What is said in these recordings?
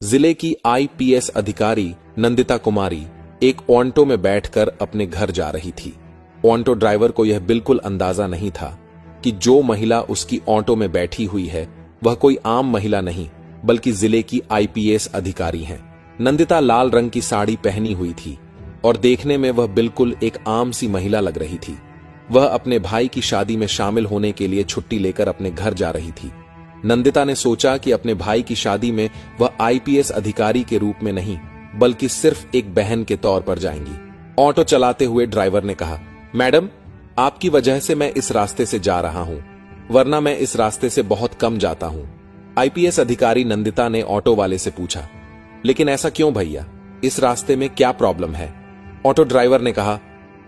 जिले की आईपीएस अधिकारी नंदिता कुमारी एक ऑटो में बैठकर अपने घर जा रही थी। ऑटो ड्राइवर को यह बिल्कुल अंदाजा नहीं था कि जो महिला उसकी ऑटो में बैठी हुई है वह कोई आम महिला नहीं बल्कि जिले की आईपीएस अधिकारी हैं। नंदिता लाल रंग की साड़ी पहनी हुई थी और देखने में वह बिल्कुल एक आम सी महिला लग रही थी। वह अपने भाई की शादी में शामिल होने के लिए छुट्टी लेकर अपने घर जा रही थी। नंदिता ने सोचा कि अपने भाई की शादी में वह आईपीएस अधिकारी के रूप में नहीं बल्कि सिर्फ एक बहन के तौर पर जाएंगी। ऑटो चलाते हुए ड्राइवर ने कहा, मैडम, आपकी वजह से मैं इस रास्ते से जा रहा हूं, वरना मैं इस रास्ते से बहुत कम जाता हूं। आईपीएस अधिकारी नंदिता ने ऑटो वाले से पूछा, लेकिन ऐसा क्यों भैया, इस रास्ते में क्या प्रॉब्लम है? ऑटो ड्राइवर ने कहा,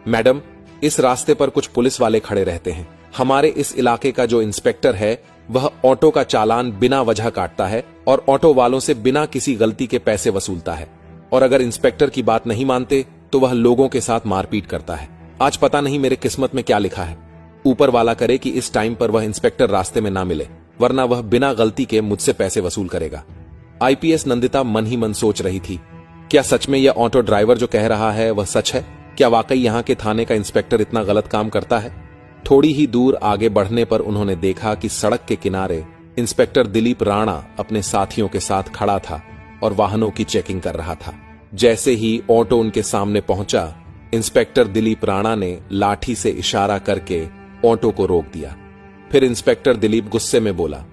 मैडम, इस रास्ते पर कुछ पुलिस वाले खड़े रहते हैं। हमारे इस इलाके का जो इंस्पेक्टर है वह ऑटो का चालान बिना वजह काटता है और ऑटो वालों से बिना किसी गलती के पैसे वसूलता है, और अगर इंस्पेक्टर की बात नहीं मानते तो वह लोगों के साथ मारपीट करता है। आज पता नहीं मेरे किस्मत में क्या लिखा है। ऊपर वाला करे कि इस टाइम पर वह इंस्पेक्टर रास्ते में ना मिले, वरना वह बिना गलती के मुझसे पैसे वसूल करेगा। आईपीएस नंदिता मन ही मन सोच रही थी, क्या सच में यह ऑटो ड्राइवर जो कह रहा है वह सच है? क्या वाकई यहाँ के थाने का इंस्पेक्टर इतना गलत काम करता है? थोड़ी ही दूर आगे बढ़ने पर उन्होंने देखा कि सड़क के किनारे इंस्पेक्टर दिलीप राणा अपने साथियों के साथ खड़ा था और वाहनों की चेकिंग कर रहा था। जैसे ही ऑटो उनके सामने पहुंचा, इंस्पेक्टर दिलीप राणा ने लाठी से इशारा करके ऑटो को रोक दिया। फिर इंस्पेक्टर दिलीप गुस्से में बोला,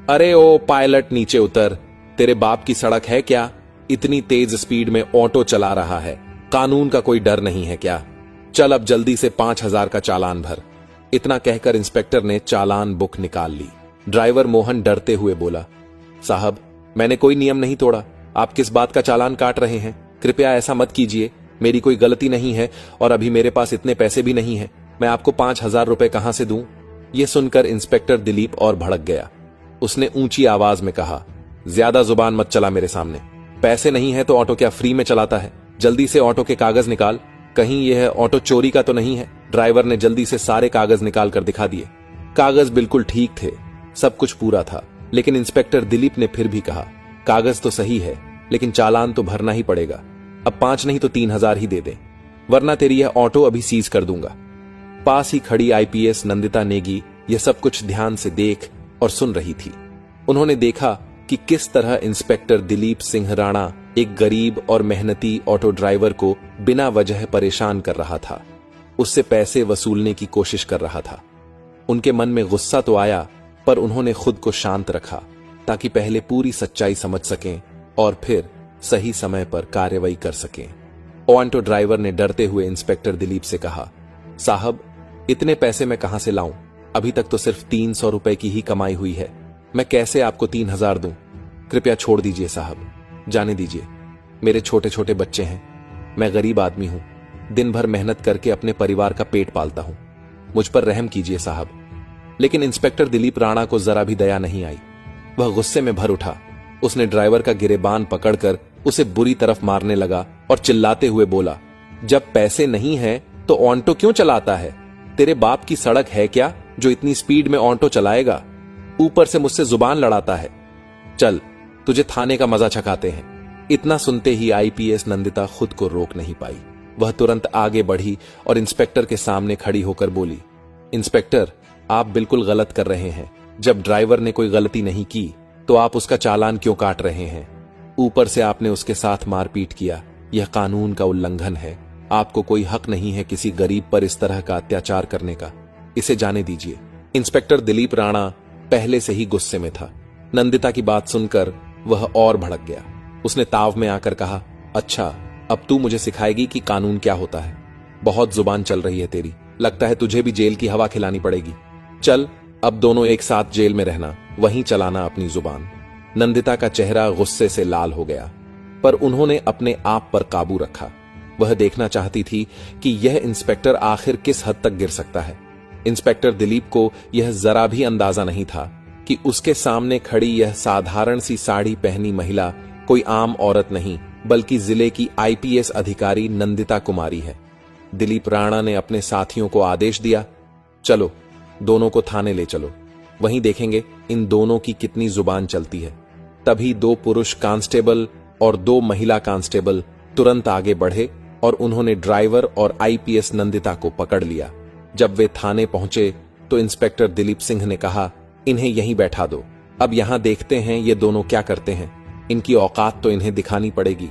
अरे ओ पायलट, नीचे उतर। तेरे बाप की सड़क है क्या? इतनी तेज स्पीड में ऑटो चला रहा है, कानून का कोई डर नहीं है क्या? चल अब जल्दी से 5,000 का चालान भर। इतना कहकर इंस्पेक्टर ने चालान बुक निकाल ली। ड्राइवर मोहन डरते हुए बोला, साहब, मैंने कोई नियम नहीं तोड़ा, आप किस बात का चालान काट रहे हैं? कृपया ऐसा मत कीजिए, मेरी कोई गलती नहीं है और अभी मेरे पास इतने पैसे भी नहीं है। मैं आपको 5,000 रुपए कहां से दूं? यह सुनकर इंस्पेक्टर दिलीप और भड़क गया। उसने ऊंची आवाज में कहा, ज्यादा जुबान मत चला मेरे सामने। पैसे नहीं है तो ऑटो क्या फ्री में चलाता है? जल्दी से ऑटो के कागज निकाल, कहीं यह ऑटो चोरी का तो नहीं है? ड्राइवर ने जल्दी से सारे कागज निकाल कर दिखा दिए। कागज बिल्कुल ठीक थे, सब कुछ पूरा था, लेकिन इंस्पेक्टर दिलीप ने फिर भी कहा, कागज तो सही है लेकिन चालान तो भरना ही पड़ेगा। अब 5 नहीं तो 3,000 ही दे दे, वरना तेरी यह ऑटो अभी सीज कर दूंगा। पास ही खड़ी आईपीएस नंदिता नेगी यह सब कुछ ध्यान से देख और सुन रही थी। उन्होंने देखा कि किस तरह इंस्पेक्टर दिलीप सिंह राणा एक गरीब और मेहनती ऑटो ड्राइवर को बिना वजह परेशान कर रहा था, उससे पैसे वसूलने की कोशिश कर रहा था। उनके मन में गुस्सा तो आया, पर उन्होंने खुद को शांत रखा ताकि पहले पूरी सच्चाई समझ सकें और फिर सही समय पर कार्रवाई कर सकें। ऑटो ड्राइवर ने डरते हुए इंस्पेक्टर दिलीप से कहा, साहब, इतने पैसे मैं कहां से लाऊं? अभी तक तो सिर्फ 300 रुपए की ही कमाई हुई है, मैं कैसे आपको 3,000 दूं? कृपया छोड़ दीजिए साहब, जाने दीजिए। मेरे छोटे छोटे बच्चे हैं, मैं गरीब आदमी हूं, दिन भर मेहनत करके अपने परिवार का पेट पालता हूं, मुझ पर रहम कीजिए साहब। लेकिन इंस्पेक्टर दिलीप राणा को जरा भी दया नहीं आई। वह गुस्से में भर उठा। उसने ड्राइवर का गिरेबान पकड़कर उसे बुरी तरफ मारने लगा और चिल्लाते हुए बोला, जब पैसे नहीं है तो ऑटो क्यों चलाता है? तेरे बाप की सड़क है क्या जो इतनी स्पीड में ऑटो चलाएगा? ऊपर से मुझसे जुबान लड़ाता है। चल, तुझे थाने का मजा चखाते हैं। इतना सुनते ही आईपीएस नंदिता खुद को रोक नहीं पाई। वह तुरंत आगे बढ़ी और इंस्पेक्टर के सामने खड़ी होकर बोली, इंस्पेक्टर, आप बिल्कुल गलत कर रहे हैं। जब ड्राइवर ने कोई गलती नहीं की तो आप उसका चालान क्यों काट रहे हैं? ऊपर से आपने उसके साथ मारपीट किया, यह कानून का उल्लंघन है। आपको कोई हक नहीं है किसी गरीब पर इस तरह का अत्याचार करने का, इसे जाने दीजिए। इंस्पेक्टर दिलीप राणा पहले से ही गुस्से में था। नंदिता की बात सुनकर वह और भड़क गया। उसने ताव में आकर कहा, अच्छा, अब तू मुझे सिखाएगी कि कानून क्या होता है? बहुत जुबान चल रही है तेरी, लगता है तुझे भी जेल की हवा खिलानी पड़ेगी। चल, अब दोनों एक साथ जेल में रहना, वहीं चलाना अपनी जुबान। नंदिता का चेहरा गुस्से से लाल हो गया, पर उन्होंने अपने आप पर काबू रखा। वह देखना चाहती थी कि यह इंस्पेक्टर आखिर किस हद तक गिर सकता है। इंस्पेक्टर दिलीप को यह जरा भी अंदाजा नहीं था कि उसके सामने खड़ी यह साधारण सी साड़ी पहनी महिला कोई आम औरत नहीं बल्कि जिले की आईपीएस अधिकारी नंदिता कुमारी है। दिलीप राणा ने अपने साथियों को आदेश दिया, चलो, दोनों को थाने ले चलो, वहीं देखेंगे इन दोनों की कितनी जुबान चलती है। तभी 2 पुरुष कांस्टेबल और 2 महिला कांस्टेबल तुरंत आगे बढ़े और उन्होंने ड्राइवर और आईपीएस नंदिता को पकड़ लिया। जब वे थाने पहुंचे तो इंस्पेक्टर दिलीप सिंह ने कहा, इन्हें यहीं बैठा दो, अब यहां देखते हैं ये दोनों क्या करते हैं, इनकी औकात तो इन्हें दिखानी पड़ेगी।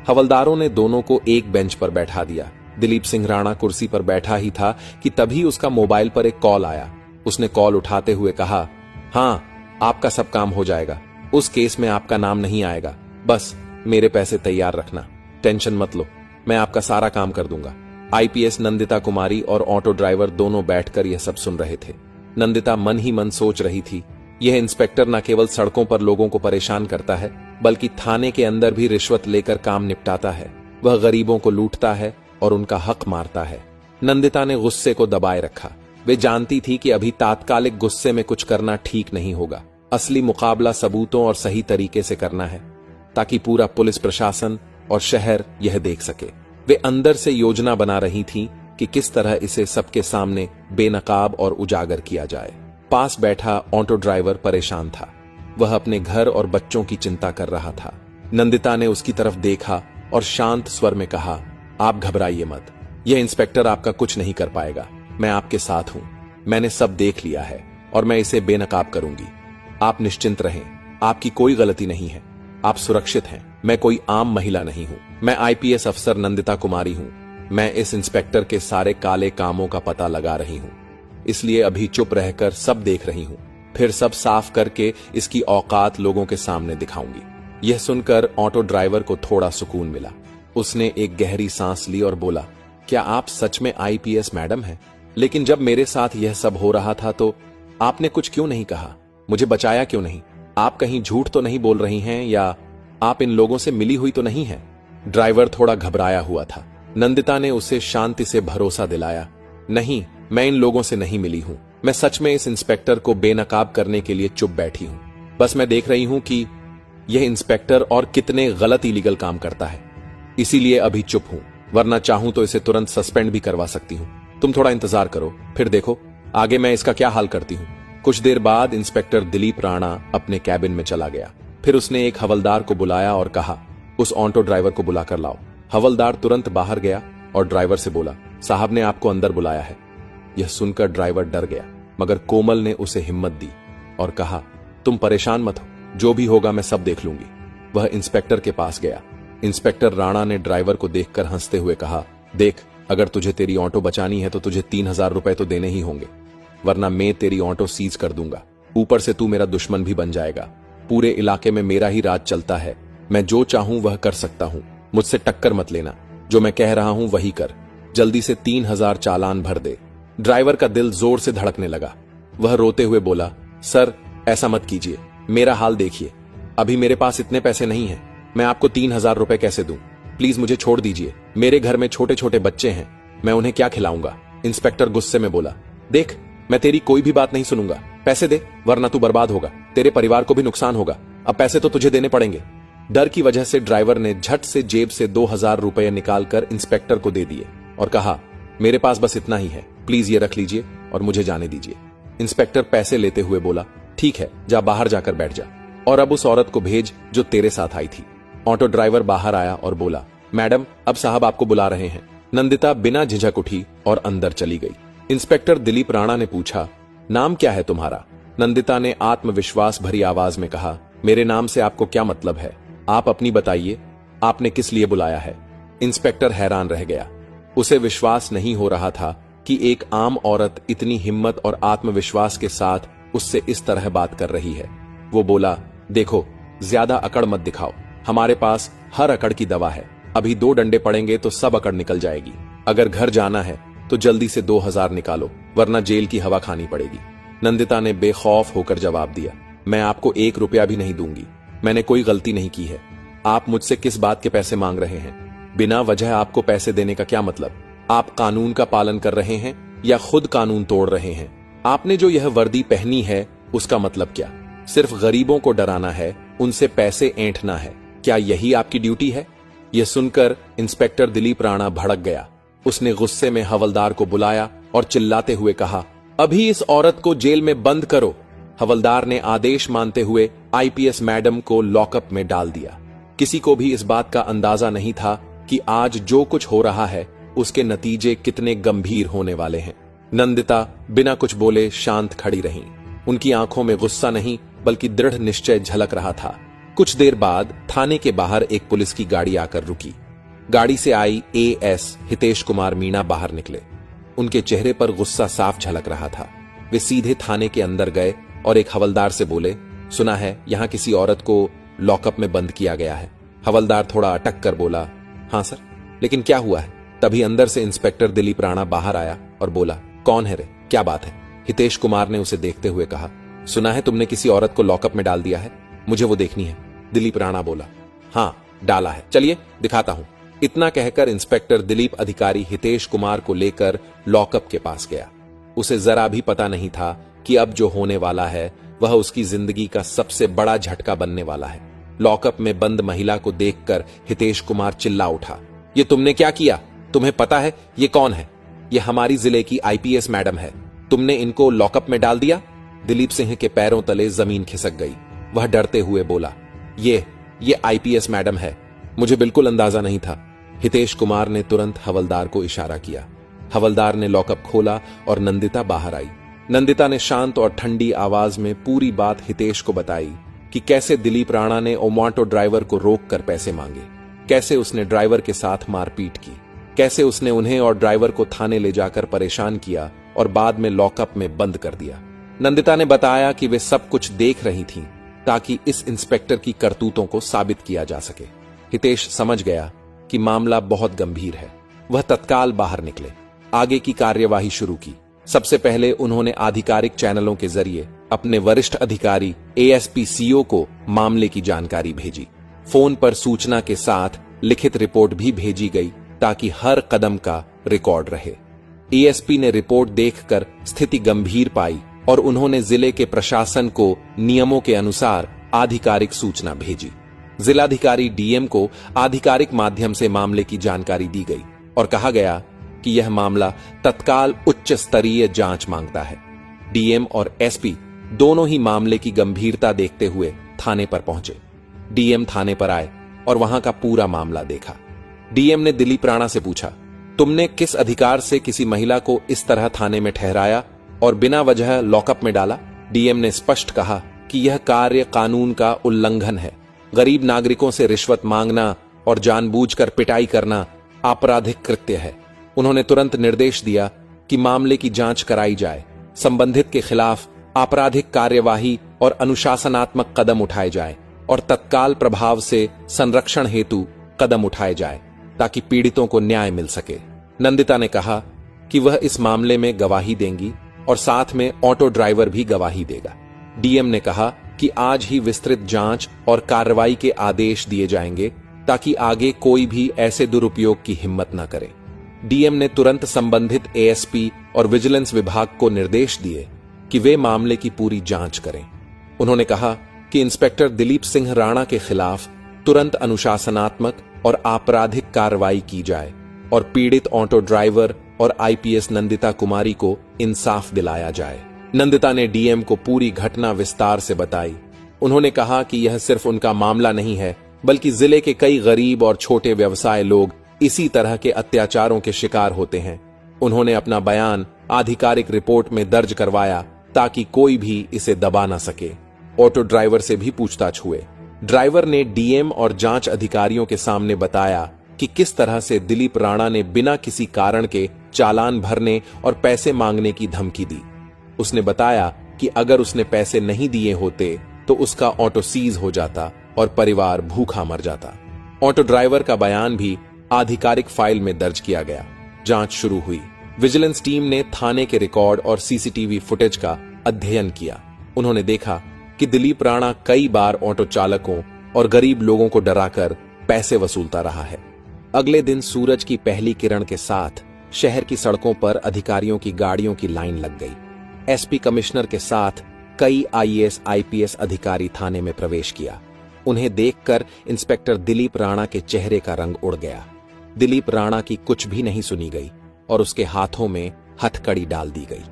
हवलदारों ने दोनों को एक बेंच पर बैठा दिया। दिलीप सिंह राणा कुर्सी पर बैठा ही था कि तभी उसका मोबाइल पर एक कॉल आया। उसने कॉल उठाते हुए कहा, हां, आपका सब काम हो जाएगा, उस केस में आपका नाम नहीं आएगा, बस मेरे पैसे तैयार रखना, टेंशन मत लो, मैं आपका सारा काम कर दूंगा। आईपीएस नंदिता कुमारी और ऑटो ड्राइवर दोनों बैठकर यह सब सुन रहे थे। नंदिता मन ही मन सोच रही थी, यह इंस्पेक्टर न केवल सड़कों पर लोगों को परेशान करता है, बल्कि थाने के अंदर भी रिश्वत लेकर काम निपटाता है। वह गरीबों को लूटता है और उनका हक मारता है। नंदिता ने गुस्से को दबाए रखा। वे जानती थी कि अभी तात्कालिक गुस्से में कुछ करना ठीक नहीं होगा। असली मुकाबला सबूतों और सही तरीके से करना है, ताकि पूरा पुलिस प्रशासन और शहर यह देख सके। वे अंदर से योजना बना रही थीं कि किस तरह इसे सबके सामने बेनकाब और उजागर किया जाए। पास बैठा ऑटो ड्राइवर परेशान था। वह अपने घर और बच्चों की चिंता कर रहा था। नंदिता ने उसकी तरफ देखा और शांत स्वर में कहा, आप घबराइए मत, यह इंस्पेक्टर आपका कुछ नहीं कर पाएगा, मैं आपके साथ हूं, मैंने सब देख लिया है और मैं इसे बेनकाब करूंगी। आप निश्चिंत रहें, आपकी कोई गलती नहीं है, आप सुरक्षित हैं। मैं कोई आम महिला नहीं हूं, मैं आईपीएस अफसर नंदिता कुमारी हूं। मैं इस इंस्पेक्टर के सारे काले कामों का पता लगा रही हूं, इसलिए अभी चुप रहकर सब देख रही हूं, फिर सब साफ करके इसकी औकात लोगों के सामने दिखाऊंगी। यह सुनकर ऑटो ड्राइवर को थोड़ा सुकून मिला। उसने एक गहरी सांस ली और बोला, क्या आप सच में आईपीएस मैडम हैं? लेकिन जब मेरे साथ यह सब हो रहा था तो आपने कुछ क्यों नहीं कहा, मुझे बचाया क्यों नहीं? आप कहीं झूठ तो नहीं बोल रही हैं या आप इन लोगों से मिली हुई तो नहीं है? ड्राइवर थोड़ा घबराया हुआ था। नंदिता ने उसे शांति से भरोसा दिलाया, नहीं, मैं इन लोगों से नहीं मिली हूं, मैं सच में इस इंस्पेक्टर को बेनकाब करने के लिए चुप बैठी हूं। बस मैं देख रही हूं कि यह इंस्पेक्टर और कितने गलत इलीगल काम करता है, इसीलिए अभी चुप हूं, वरना चाहूं तो इसे तुरंत सस्पेंड भी करवा सकती हूं। तुम थोड़ा इंतजार करो, फिर देखो आगे मैं इसका क्या हाल करती हूं। कुछ देर बाद इंस्पेक्टर दिलीप राणा अपने कैबिन में चला गया। फिर उसने एक हवलदार को बुलाया और कहा, उस ऑटो ड्राइवर को बुलाकर लाओ। हवलदार तुरंत बाहर गया और ड्राइवर से बोला, साहब ने आपको अंदर बुलाया है। यह सुनकर ड्राइवर डर गया, मगर कोमल ने उसे हिम्मत दी और कहा, तुम परेशान मत हो, जो भी होगा मैं सब देख लूंगी। वह इंस्पेक्टर के पास गया। इंस्पेक्टर राणा ने ड्राइवर को देखकर हंसते हुए कहा, देख, अगर तुझे तेरी ऑटो बचानी है तो तुझे 3000 रुपए तो देने ही होंगे, वरना मैं तेरी ऑटो सीज कर दूंगा। ऊपर से तू मेरा दुश्मन भी बन जाएगा। पूरे इलाके में मेरा ही राज चलता है, मैं जो चाहूं वह कर सकता हूं, मुझसे टक्कर मत लेना, जो मैं कह रहा हूं वही कर। जल्दी से 3000 चालान भर दे। ड्राइवर का दिल जोर से धड़कने लगा। वह रोते हुए बोला, सर ऐसा मत कीजिए, मेरा हाल देखिए, अभी मेरे पास इतने पैसे नहीं हैं, मैं आपको 3000 रुपए कैसे दूं? प्लीज मुझे छोड़ दीजिए, मेरे घर में छोटे छोटे बच्चे हैं, मैं उन्हें क्या खिलाऊंगा? इंस्पेक्टर गुस्से में बोला, देख, मैं तेरी कोई भी बात नहीं सुनूंगा, पैसे दे वरना तू बर्बाद होगा, तेरे परिवार को भी नुकसान होगा, अब पैसे तो तुझे देने पड़ेंगे। डर की वजह से ड्राइवर ने झट से जेब से 2000 रुपए निकालकर इंस्पेक्टर को दे दिए और कहा, मेरे पास बस इतना ही है, प्लीज ये रख लीजिए और मुझे जाने दीजिए। इंस्पेक्टर पैसे लेते हुए बोला, ठीक है, जा बाहर जाकर बैठ जा, और अब उस औरत को भेज जो तेरे साथ आई थी। ऑटो ड्राइवर बाहर आया और बोला, मैडम, अब साहब आपको बुला रहे हैं। नंदिता बिना झिझक उठी और अंदर चली गई। इंस्पेक्टर दिलीप राणा ने पूछा, नाम क्या है तुम्हारा? नंदिता ने आत्मविश्वास भरी आवाज में कहा, मेरे नाम से आपको क्या मतलब है? आप अपनी बताइए, आपने किस लिए बुलाया है? इंस्पेक्टर हैरान रह गया। उसे विश्वास नहीं हो रहा था कि एक आम औरत इतनी हिम्मत और आत्मविश्वास के साथ उससे इस तरह बात कर रही है। वो बोला, देखो, ज्यादा अकड़ मत दिखाओ, हमारे पास हर अकड़ की दवा है, अभी 2 डंडे पड़ेंगे तो सब अकड़ निकल जाएगी। अगर घर जाना है तो जल्दी से 2000 निकालो, वरना जेल की हवा खानी पड़ेगी। नंदिता ने बेखौफ होकर जवाब दिया, मैं आपको 1 रुपया भी नहीं दूंगी, मैंने कोई गलती नहीं की है। आप मुझसे किस बात के पैसे मांग रहे हैं? बिना वजह आपको पैसे देने का क्या मतलब? आप कानून का पालन कर रहे हैं या खुद कानून तोड़ रहे हैं? आपने जो यह वर्दी पहनी है उसका मतलब क्या? सिर्फ गरीबों को डराना है, उनसे पैसे ऐंठना है, क्या यही आपकी ड्यूटी है? यह सुनकर इंस्पेक्टर दिलीप राणा भड़क गया। उसने गुस्से में हवलदार को बुलाया और चिल्लाते हुए कहा, अभी इस औरत को जेल में बंद करो। हवलदार ने आदेश मानते हुए आईपीएस मैडम को लॉकअप में डाल दिया। किसी को भी इस बात का अंदाजा नहीं था कि आज जो कुछ हो रहा है उसके नतीजे कितने गंभीर होने वाले हैं। नंदिता बिना कुछ बोले शांत खड़ी रहीं। उनकी आंखों में गुस्सा नहीं बल्कि दृढ़ निश्चय झलक रहा था। कुछ देर बाद थाने के बाहर एक पुलिस की गाड़ी आकर रुकी। गाड़ी से आई एएस हितेश कुमार मीणा बाहर निकले। उनके चेहरे पर गुस्सा साफ झलक रहा था। वे सीधे थाने के अंदर गए और एक हवलदार से बोले, सुना है यहां किसी औरत को लॉकअप में बंद किया गया है। हवलदार थोड़ा अटक कर बोला, हां सर, लेकिन क्या हुआ है? तभी अंदर से इंस्पेक्टर दिलीप राणा बाहर आया और बोला, कौन है रे, क्या बात है? हितेश कुमार ने उसे देखते हुए कहा, सुना है तुमने किसी औरत को लॉकअप में डाल दिया है, मुझे वो देखनी है। दिलीप राणा बोला, हां डाला है, चलिए दिखाता हूं। इतना कहकर इंस्पेक्टर दिलीप अधिकारी हितेश कुमार को लेकर लॉकअप के पास गया। उसे जरा भी पता नहीं था कि अब जो होने वाला है वह उसकी जिंदगी का सबसे बड़ा झटका बनने वाला है। लॉकअप में बंद महिला को देखकर हितेश कुमार चिल्ला उठा, ये तुमने क्या किया? तुम्हें पता है ये कौन है? ये हमारी जिले की आईपीएस मैडम है। तुमने इनको लॉकअप में डाल दिया? दिलीप सिंह के पैरों तले जमीन खिसक गई। वह डरते हुए बोला, ये आईपीएस मैडम है, मुझे बिल्कुल अंदाजा नहीं था। हितेश कुमार ने तुरंत हवलदार को इशारा किया। हवलदार ने लॉकअप खोला और नंदिता बाहर आई। नंदिता ने शांत और ठंडी आवाज में पूरी बात हितेश को बताई कि कैसे दिलीप राणा ने ओमाटो ड्राइवर को रोककर पैसे मांगे, कैसे उसने ड्राइवर के साथ मारपीट की, कैसे उसने उन्हें और ड्राइवर को थाने ले जाकर परेशान किया और बाद में लॉकअप में बंद कर दिया। नंदिता ने बताया कि वे सब कुछ देख रही थीं ताकि इस इंस्पेक्टर की करतूतों को साबित किया जा सके। हितेश समझ गया कि मामला बहुत गंभीर है। वह तत्काल बाहर निकले, आगे की कार्यवाही शुरू की। सबसे पहले उन्होंने आधिकारिक चैनलों के जरिए अपने वरिष्ठ अधिकारी एएसपी सीओ को मामले की जानकारी भेजी। फोन पर सूचना के साथ लिखित रिपोर्ट भी भेजी गई ताकि हर कदम का रिकॉर्ड रहे। एएसपी ने रिपोर्ट देखकर स्थिति गंभीर पाई और उन्होंने जिले के प्रशासन को नियमों के अनुसार आधिकारिक सूचना भेजी। जिलाधिकारी डीएम को आधिकारिक माध्यम से मामले की जानकारी दी गई और कहा गया कि यह मामला तत्काल उच्च स्तरीय जांच मांगता है। डीएम और एसपी दोनों ही मामले की गंभीरता देखते हुए थाने पर पहुंचे। डीएम थाने पर आए और वहां का पूरा मामला देखा। डीएम ने दिलीप राणा से पूछा, तुमने किस अधिकार से किसी महिला को इस तरह थाने में ठहराया और बिना वजह लॉकअप में डाला? डीएम ने स्पष्ट कहा कि यह कार्य कानून का उल्लंघन है। गरीब नागरिकों से रिश्वत मांगना और जानबूझकर पिटाई करना आपराधिक कृत्य है। उन्होंने तुरंत निर्देश दिया कि मामले की जांच कराई जाए, संबंधित के खिलाफ आपराधिक कार्यवाही और अनुशासनात्मक कदम उठाए जाए और तत्काल प्रभाव से संरक्षण हेतु कदम उठाए जाए ताकि पीड़ितों को न्याय मिल सके। नंदिता ने कहा कि वह इस मामले में गवाही देंगी और साथ में ऑटो ड्राइवर भी गवाही देगा। डीएम ने कहा कि आज ही विस्तृत जांच और कार्रवाई के आदेश दिए जाएंगे ताकि आगे कोई भी ऐसे दुरुपयोग की हिम्मत न करे। डीएम ने तुरंत संबंधित एएसपी और विजिलेंस विभाग को निर्देश दिए कि वे मामले की पूरी जांच करें। उन्होंने कहा कि इंस्पेक्टर दिलीप सिंह राणा के खिलाफ तुरंत अनुशासनात्मक और आपराधिक कार्रवाई की जाए और पीड़ित ऑटो ड्राइवर और आईपीएस नंदिता कुमारी को इंसाफ दिलाया जाए। नंदिता ने डीएम को पूरी घटना विस्तार से बताई। उन्होंने कहा कि यह सिर्फ उनका मामला नहीं है बल्कि जिले के कई गरीब और छोटे व्यवसाय लोग इसी तरह के अत्याचारों के शिकार होते हैं। उन्होंने अपना बयान आधिकारिक रिपोर्ट में दर्ज करवाया ताकि कोई भी इसे दबा न सके। ऑटो ड्राइवर से भी पूछताछ हुए। ड्राइवर ने डीएम और जांच अधिकारियों के सामने बताया कि किस तरह से दिलीप राणा ने बिना किसी कारण के चालान भरने और पैसे मांगने की धमकी दी। उसने बताया कि अगर उसने पैसे नहीं दिए होते तो उसका ऑटो सीज हो जाता और परिवार भूखा मर जाता। ऑटो ड्राइवर का बयान भी आधिकारिक फाइल में दर्ज किया गया। जांच शुरू हुई। विजिलेंस टीम ने थाने के रिकॉर्ड और सीसीटीवी फुटेज का अध्ययन किया। उन्होंने देखा कि दिलीप राणा कई बार ऑटो चालकों और गरीब लोगों को डराकर पैसे वसूलता रहा है। अगले दिन सूरज की पहली किरण के साथ शहर की सड़कों पर अधिकारियों की गाड़ियों की लाइन लग गई। एसपी कमिश्नर के साथ कई आईएएस आईपीएस अधिकारी थाने में प्रवेश किया। उन्हें देखकर इंस्पेक्टर दिलीप राणा के चेहरे का रंग उड़ गया। दिलीप राणा की कुछ भी नहीं सुनी गई और उसके हाथों में हथकड़ी डाल दी गई।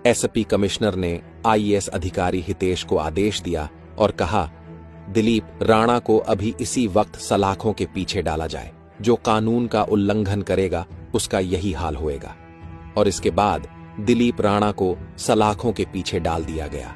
एसपी कमिश्नर ने आईएएस अधिकारी हितेश को आदेश दिया और कहा, दिलीप राणा को अभी इसी वक्त सलाखों के पीछे डाला जाए। जो कानून का उल्लंघन करेगा उसका यही हाल होएगा। और इसके बाद दिलीप राणा को सलाखों के पीछे डाल दिया गया।